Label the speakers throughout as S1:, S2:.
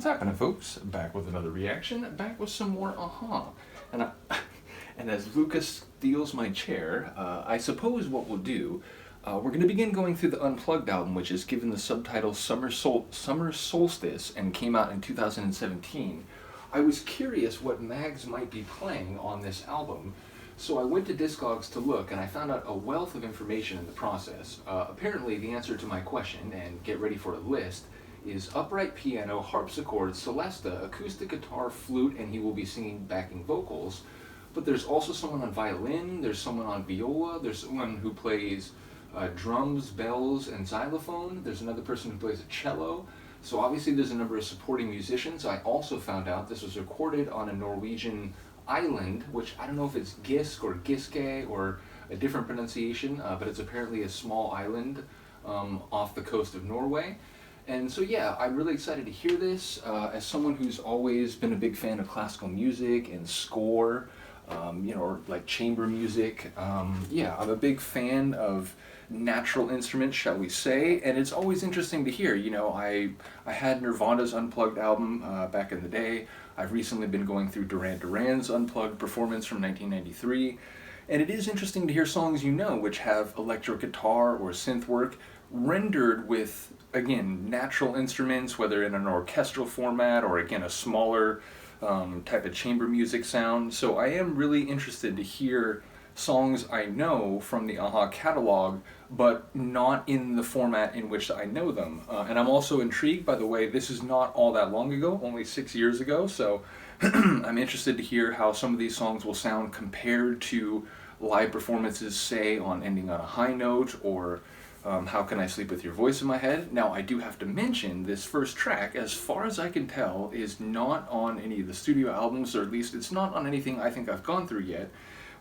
S1: What's happening, folks? Back with another reaction, back with some more Aha. And, and as Lucas steals my chair, I suppose what we'll do, we're going to begin going through the Unplugged album, which is given the subtitle Summer Solstice and came out in 2017. I was curious what mags might be playing on this album, so I went to Discogs to look, and I found out a wealth of information in the process. Apparently, the answer to my question, and get ready for a list, is upright piano, harpsichord, celesta, acoustic guitar, flute, and he will be singing backing vocals. But there's also someone on violin, there's someone on viola, there's someone who plays drums, bells, and xylophone, there's another person who plays a cello. So obviously there's a number of supporting musicians. I also found out this was recorded on a Norwegian island, which I don't know if it's Gisk or Giske or a different pronunciation, but it's apparently a small island off the coast of Norway. And so yeah, I'm really excited to hear this. As someone who's always been a big fan of classical music and score, or like chamber music, yeah, I'm a big fan of natural instruments, shall we say, and it's always interesting to hear. I had Nirvana's Unplugged album back in the day. I've recently been going through Duran Duran's Unplugged performance from 1993, and it is interesting to hear songs which have electric guitar or synth work rendered with, again, natural instruments, whether in an orchestral format or, again, a smaller type of chamber music sound. So I am really interested to hear songs I know from the Aha catalog, but not in the format in which I know them. And I'm also intrigued, by the way, this is not all that long ago, only 6 years ago, so I'm interested to hear how some of these songs will sound compared to live performances, say, on Ending on a High Note, or How Can I Sleep With Your Voice in My Head. Now, I do have to mention, this first track, as far as I can tell, is not on any of the studio albums, or at least it's not on anything I think I've gone through yet,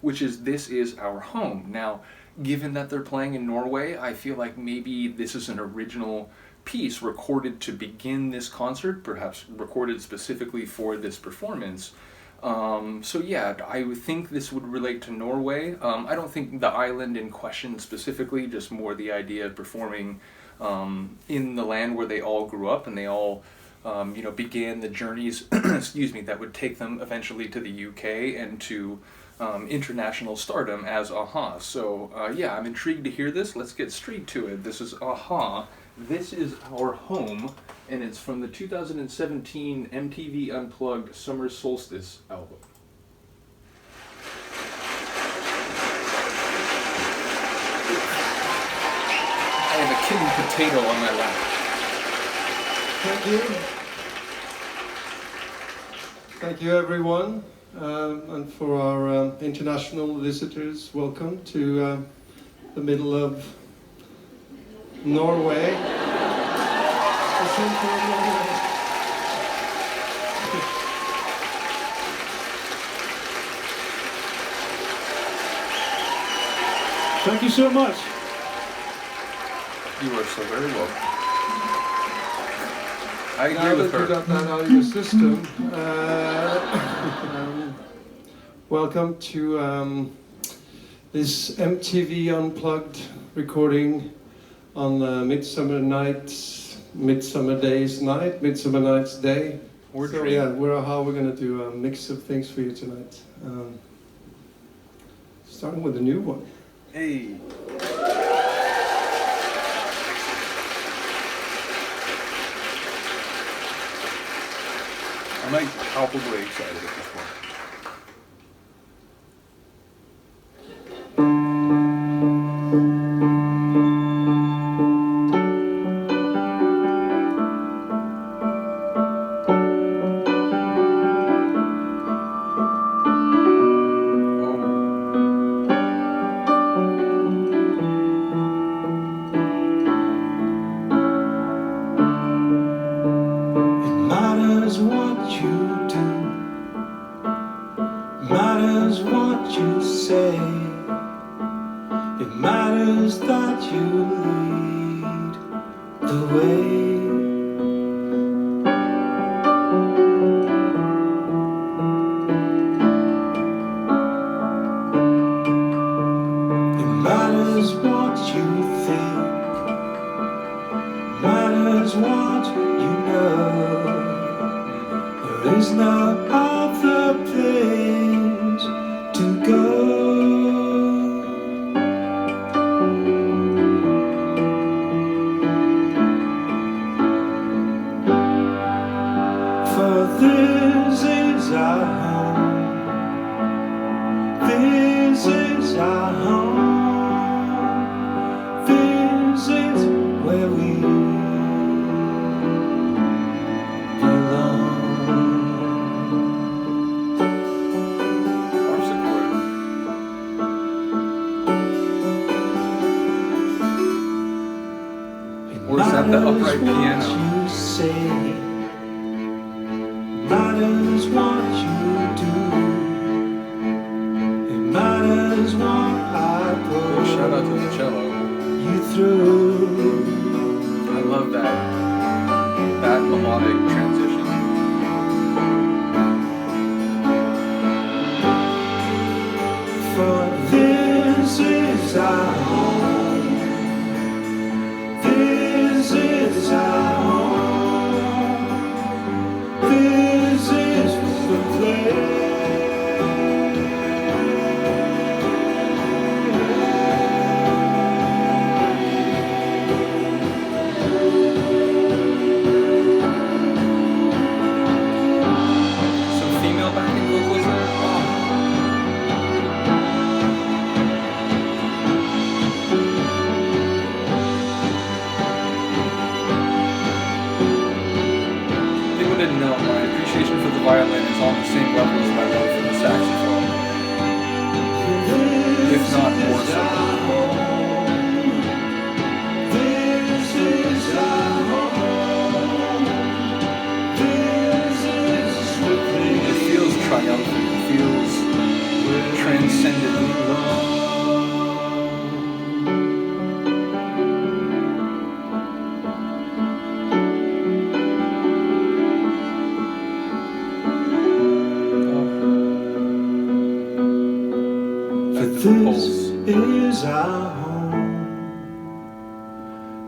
S1: which is This Is Our Home. Now, given that they're playing in Norway, I feel like maybe this is an original piece recorded to begin this concert, perhaps recorded specifically for this performance. So yeah, I would think this would relate to Norway. I don't think the island in question specifically, just more the idea of performing in the land where they all grew up and they all began the journeys excuse me, that would take them eventually to the UK and to international stardom as Aha. So yeah, I'm intrigued to hear this. Let's get straight to it. This is Aha. This Is Our Home, and it's from the 2017 MTV Unplugged Summer Solstice album. I have a kidney potato on my lap.
S2: Thank you. Thank you, everyone. And for our international visitors, welcome to the middle of Norway. Thank you so much.
S1: You are so very welcome. I agree with her.
S2: Now that you got that out of your system, welcome to this MTV Unplugged recording on Midsummer Night's Day. So yeah, we're going to do a mix of things for you tonight. Starting with a new one.
S1: Hey. I'm like palpably excited at this point.
S2: It matters that you lead the way. It matters what you think, matters what you know. There's no other place to go. For this is our home. This is our home. This is where we belong.
S1: Harpsichord. Or is that the upright piano?
S2: You say, matters what you do. It matters what I put
S1: Shout out to the cello.
S2: you through.
S1: I love that melodic transition.
S2: For this is our home. This is our home. This is the place.
S1: Some female backing vocals there. Wow. People didn't know my appreciation for the violin is on the same level as my love for the saxophone, if not more so.
S2: This is our home. This is the place.
S1: It feels triumphant. It feels transcendent.
S2: This is our home.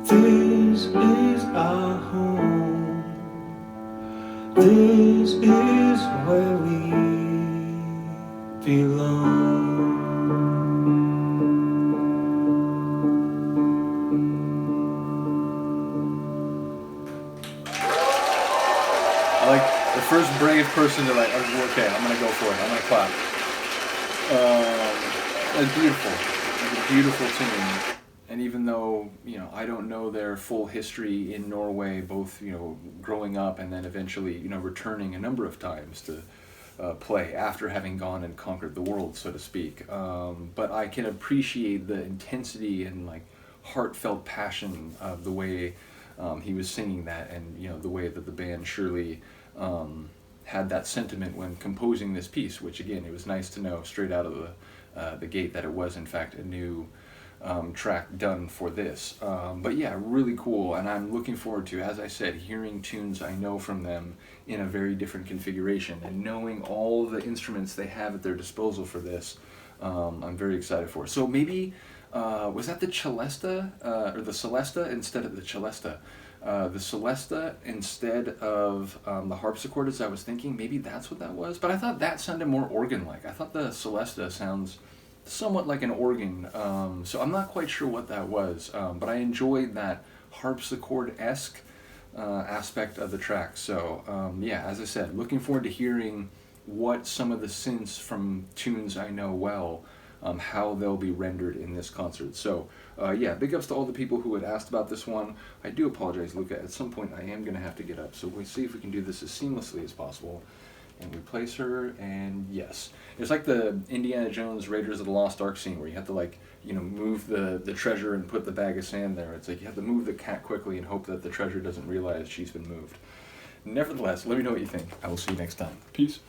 S2: This is our home. This is where we belong.
S1: I like the first brave person to like, okay, I'm gonna go for it. I'm gonna clap. It's beautiful. It's a beautiful tune. And even though, I don't know their full history in Norway, both, growing up and then eventually, returning a number of times to play after having gone and conquered the world, so to speak. But I can appreciate the intensity and like heartfelt passion of the way he was singing that, and the way that the band surely had that sentiment when composing this piece, which again, it was nice to know straight out of the gate that it was in fact a new track done for this. But yeah, really cool, and I'm looking forward to, as I said, hearing tunes I know from them in a very different configuration, and knowing all the instruments they have at their disposal for this. I'm very excited for it. So maybe, was that the Celesta, or the Celesta instead of the Celesta? The Celesta instead of the harpsichord, as I was thinking, maybe that's what that was. But I thought that sounded more organ-like. I thought the Celesta sounds somewhat like an organ, so I'm not quite sure what that was, but I enjoyed that harpsichord-esque aspect of the track. So yeah, as I said, looking forward to hearing what some of the synths from tunes I know well, how they'll be rendered in this concert. So yeah, big ups to all the people who had asked about this one. I do apologize, Luca. At some point I am going to have to get up, so we'll see if we can do this as seamlessly as possible. And we place her, and yes. It's like the Indiana Jones Raiders of the Lost Ark scene where you have to like, move the treasure and put the bag of sand there. It's like you have to move the cat quickly and hope that the treasure doesn't realize she's been moved. Nevertheless, let me know what you think. I will see you next time. Peace.